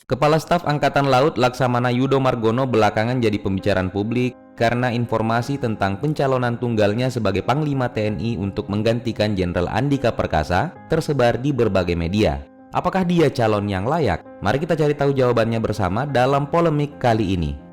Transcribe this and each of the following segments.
Kepala Staf Angkatan Laut Laksamana Yudo Margono belakangan jadi pembicaraan publik karena informasi tentang pencalonan tunggalnya sebagai Panglima TNI untuk menggantikan Jenderal Andika Perkasa tersebar di berbagai media. Apakah dia calon yang layak? Mari kita cari tahu jawabannya bersama dalam polemik kali ini.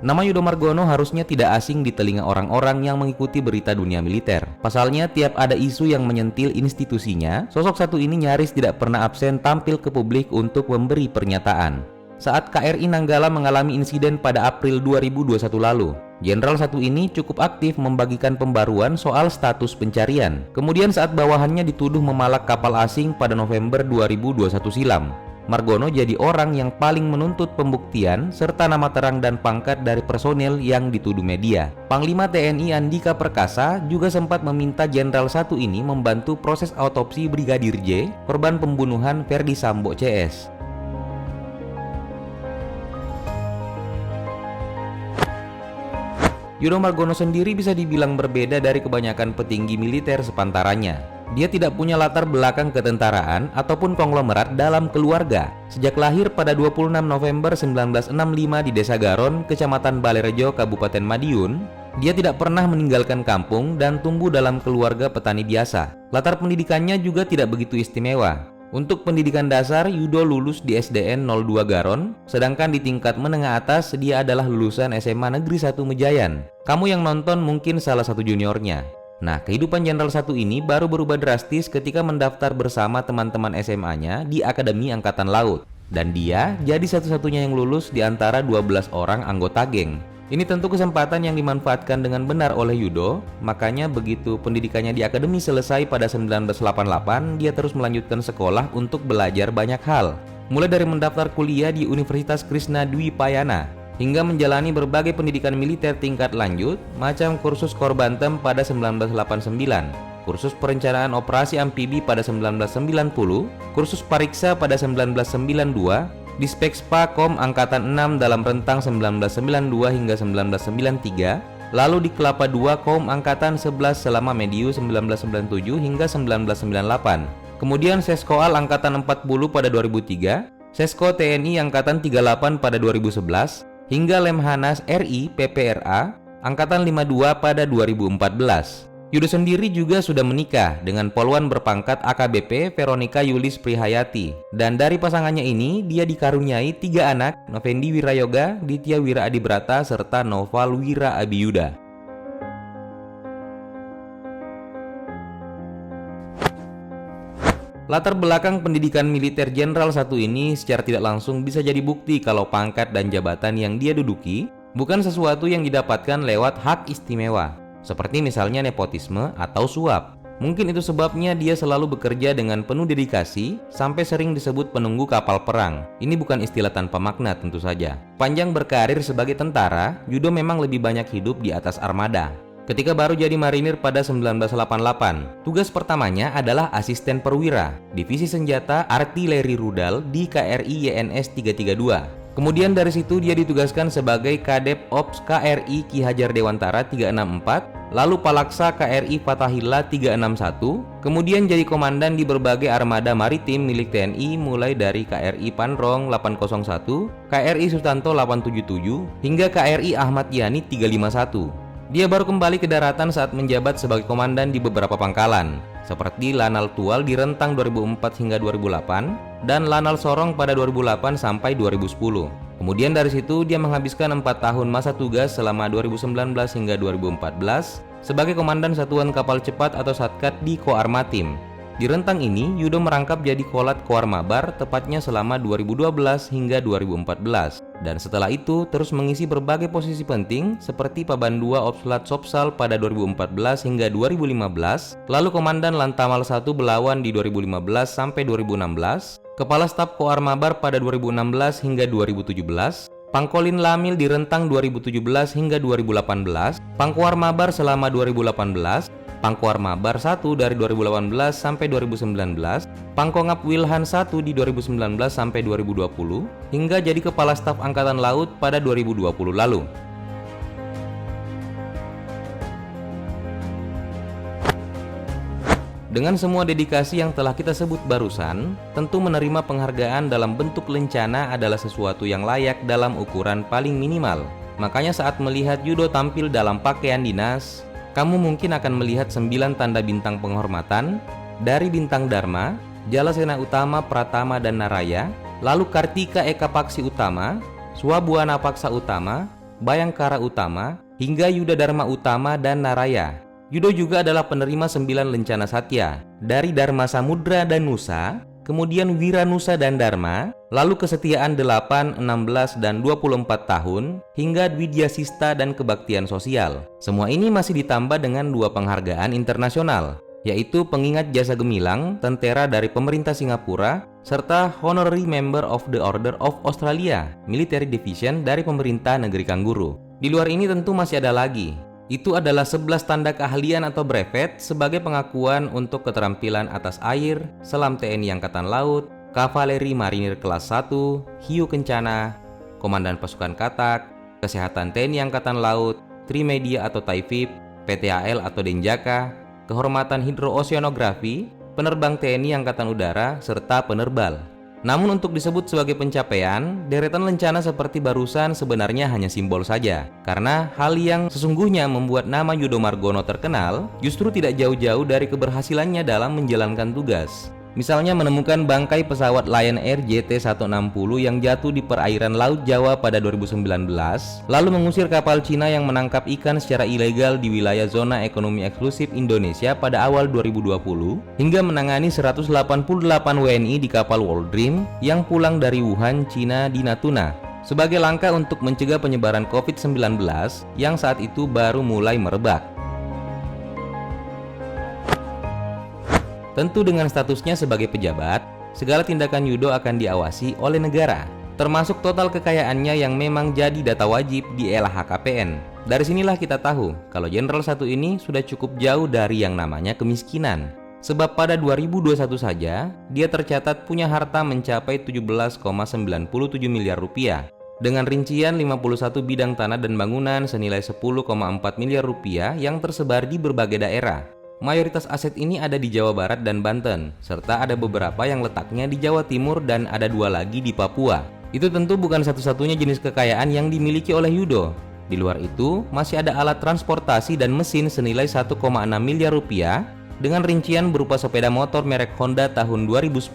Nama Yudo Margono harusnya tidak asing di telinga orang-orang yang mengikuti berita dunia militer. Pasalnya, tiap ada isu yang menyentil institusinya, sosok satu ini nyaris tidak pernah absen tampil ke publik untuk memberi pernyataan. Saat KRI Nanggala mengalami insiden pada April 2021 lalu, Jenderal satu ini cukup aktif membagikan pembaruan soal status pencarian. Kemudian saat bawahannya dituduh memalak kapal asing pada November 2021 silam, Margono jadi orang yang paling menuntut pembuktian serta nama terang dan pangkat dari personel yang dituduh media. Panglima TNI Andika Perkasa juga sempat meminta Jenderal satu ini membantu proses autopsi Brigadir J, korban pembunuhan Ferdi Sambo CS. Yudo Margono sendiri bisa dibilang berbeda dari kebanyakan petinggi militer sepantarannya. Dia tidak punya latar belakang ketentaraan ataupun konglomerat dalam keluarga. Sejak lahir pada 26 November 1965 di Desa Garon, Kecamatan Balerejo, Kabupaten Madiun, dia tidak pernah meninggalkan kampung dan tumbuh dalam keluarga petani biasa. Latar pendidikannya juga tidak begitu istimewa. Untuk pendidikan dasar, Yudo lulus di SDN 02 Garon, sedangkan di tingkat menengah atas dia adalah lulusan SMA Negeri 1 Mejayan. Kamu yang nonton mungkin salah satu juniornya. Nah, kehidupan Jenderal satu ini baru berubah drastis ketika mendaftar bersama teman-teman SMA-nya di Akademi Angkatan Laut. Dan dia jadi satu-satunya yang lulus di antara 12 orang anggota geng. Ini tentu kesempatan yang dimanfaatkan dengan benar oleh Yudo, makanya begitu pendidikannya di akademi selesai pada 1988, dia terus melanjutkan sekolah untuk belajar banyak hal. Mulai dari mendaftar kuliah di Universitas Krishna Dwi Payana, hingga menjalani berbagai pendidikan militer tingkat lanjut, macam kursus Korbantem pada 1989, kursus perencanaan operasi amfibi pada 1990, kursus pariksa pada 1992, Dispekspa Kom Angkatan 6 dalam rentang 1992 hingga 1993, lalu di Kelapa II Kom Angkatan 11 selama mediu 1997 hingga 1998, kemudian Seskoal Angkatan 40 pada 2003, Sesko TNI Angkatan 38 pada 2011, hingga Lemhanas RI PPRA Angkatan 52 pada 2014. Yudo sendiri juga sudah menikah dengan polwan berpangkat AKBP Veronica Yulis Prihayati. Dan dari pasangannya ini, dia dikaruniai 3 anak, Novendi Wirayoga, Ditya Wira Adibrata, serta Noval Wira Abiyuda. Latar belakang pendidikan militer Jenderal satu ini secara tidak langsung bisa jadi bukti kalau pangkat dan jabatan yang dia duduki bukan sesuatu yang didapatkan lewat hak istimewa, seperti misalnya nepotisme atau suap. Mungkin itu sebabnya dia selalu bekerja dengan penuh dedikasi sampai sering disebut penunggu kapal perang. Ini bukan istilah tanpa makna tentu saja. Panjang berkarir sebagai tentara, Yudo memang lebih banyak hidup di atas armada. Ketika baru jadi marinir pada 1988, tugas pertamanya adalah asisten perwira, divisi senjata artileri rudal di KRI YNS 332. Kemudian dari situ dia ditugaskan sebagai Kadep Ops KRI Ki Hajar Dewantara 364, lalu Palaksa KRI Fathahillah 361, kemudian jadi komandan di berbagai armada maritim milik TNI mulai dari KRI Panrong 801, KRI Sutanto 877, hingga KRI Ahmad Yani 351. Dia baru kembali ke daratan saat menjabat sebagai komandan di beberapa pangkalan, seperti Lanal Tual di rentang 2004 hingga 2008 dan Lanal Sorong pada 2008 sampai 2010. Kemudian dari situ dia menghabiskan 4 tahun masa tugas selama 2019 hingga 2014 sebagai komandan Satuan Kapal Cepat atau Satkat di Koarmatim. Di rentang ini, Yudo merangkap jadi Kolat Koarmabar tepatnya selama 2012 hingga 2014. Dan setelah itu terus mengisi berbagai posisi penting seperti Paban 2 Opslat Sopsal pada 2014 hingga 2015, lalu Komandan Lantamal 1 Belawan di 2015 sampai 2016, Kepala Staf Koarmabar pada 2016 hingga 2017, Pangkolin Lamil di rentang 2017 hingga 2018, Pangkoarmabar selama 2018, Pangkoarmabar 1 dari 2018 sampai 2019, Pangkongap Wilhan 1 di 2019 sampai 2020, hingga jadi Kepala Staf Angkatan Laut pada 2020 lalu. Dengan semua dedikasi yang telah kita sebut barusan, tentu menerima penghargaan dalam bentuk lencana adalah sesuatu yang layak dalam ukuran paling minimal. Makanya saat melihat Yudo tampil dalam pakaian dinas, kamu mungkin akan melihat 9 tanda bintang penghormatan dari bintang Dharma, Jalasena Utama, Pratama, dan Naraya, lalu Kartika Eka Paksi Utama, Swabhuana Paksa Utama, Bayangkara Utama, hingga Yuda Dharma Utama dan Naraya. Yudo juga adalah penerima 9 lencana satya dari Dharma Samudra dan Nusa, kemudian Wira Nusa dan Dharma, lalu kesetiaan 8, 16, dan 24 tahun, hingga Dwidyasista dan kebaktian sosial. Semua ini masih ditambah dengan 2 penghargaan internasional, yaitu Pengingat Jasa Gemilang, Tentera dari pemerintah Singapura, serta Honorary Member of the Order of Australia, Military Division dari pemerintah negeri Kangguru. Di luar ini tentu masih ada lagi. Itu adalah 11 tanda keahlian atau brevet sebagai pengakuan untuk keterampilan atas air, Selam TNI Angkatan Laut, Kavaleri Marinir kelas 1, Hiu Kencana, Komandan Pasukan Katak, Kesehatan TNI Angkatan Laut, Trimedia atau Taifib, PTAL atau Denjaka, Kehormatan Hidrooceanografi, Penerbang TNI Angkatan Udara, serta Penerbal. Namun untuk disebut sebagai pencapaian, deretan lencana seperti barusan sebenarnya hanya simbol saja. Karena hal yang sesungguhnya membuat nama Yudo Margono terkenal justru tidak jauh-jauh dari keberhasilannya dalam menjalankan tugas. Misalnya menemukan bangkai pesawat Lion Air JT-160 yang jatuh di perairan Laut Jawa pada 2019, lalu mengusir kapal Cina yang menangkap ikan secara ilegal di wilayah zona ekonomi eksklusif Indonesia pada awal 2020, hingga menangani 188 WNI di kapal World Dream yang pulang dari Wuhan, Cina di Natuna, sebagai langkah untuk mencegah penyebaran COVID-19 yang saat itu baru mulai merebak. Tentu dengan statusnya sebagai pejabat, segala tindakan Yudo akan diawasi oleh negara, termasuk total kekayaannya yang memang jadi data wajib di LHKPN. Dari sinilah kita tahu kalau Jenderal satu ini sudah cukup jauh dari yang namanya kemiskinan. Sebab pada 2021 saja, dia tercatat punya harta mencapai 17,97 miliar rupiah. Dengan rincian 51 bidang tanah dan bangunan senilai 10,4 miliar rupiah yang tersebar di berbagai daerah. Mayoritas aset ini ada di Jawa Barat dan Banten, serta ada beberapa yang letaknya di Jawa Timur dan ada 2 lagi di Papua. Itu tentu bukan satu-satunya jenis kekayaan yang dimiliki oleh Yudo. Di luar itu, masih ada alat transportasi dan mesin senilai 1,6 miliar rupiah dengan rincian berupa sepeda motor merek Honda tahun 2010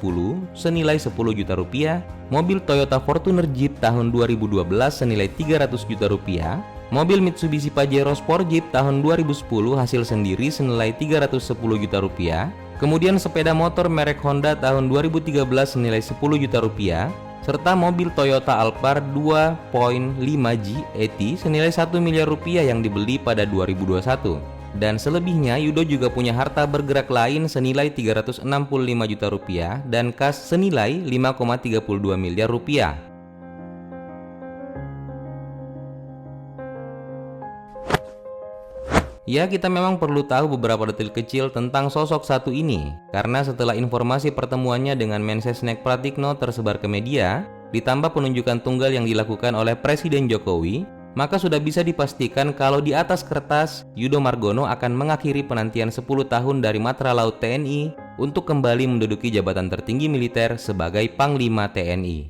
senilai 10 juta rupiah, mobil Toyota Fortuner Jeep tahun 2012 senilai 300 juta rupiah, mobil Mitsubishi Pajero Sport Jeep tahun 2010 hasil sendiri senilai 310 juta rupiah, kemudian sepeda motor merek Honda tahun 2013 senilai 10 juta rupiah, serta mobil Toyota Alphard 2.5G ET senilai 1 miliar rupiah yang dibeli pada 2021. Dan selebihnya Yudo juga punya harta bergerak lain senilai 365 juta rupiah dan kas senilai 5,32 miliar rupiah. Ya, kita memang perlu tahu beberapa detail kecil tentang sosok satu ini, karena setelah informasi pertemuannya dengan Mensesnek Pratikno tersebar ke media, ditambah penunjukan tunggal yang dilakukan oleh Presiden Jokowi, maka sudah bisa dipastikan kalau di atas kertas, Yudo Margono akan mengakhiri penantian 10 tahun dari Matra Laut TNI untuk kembali menduduki jabatan tertinggi militer sebagai Panglima TNI.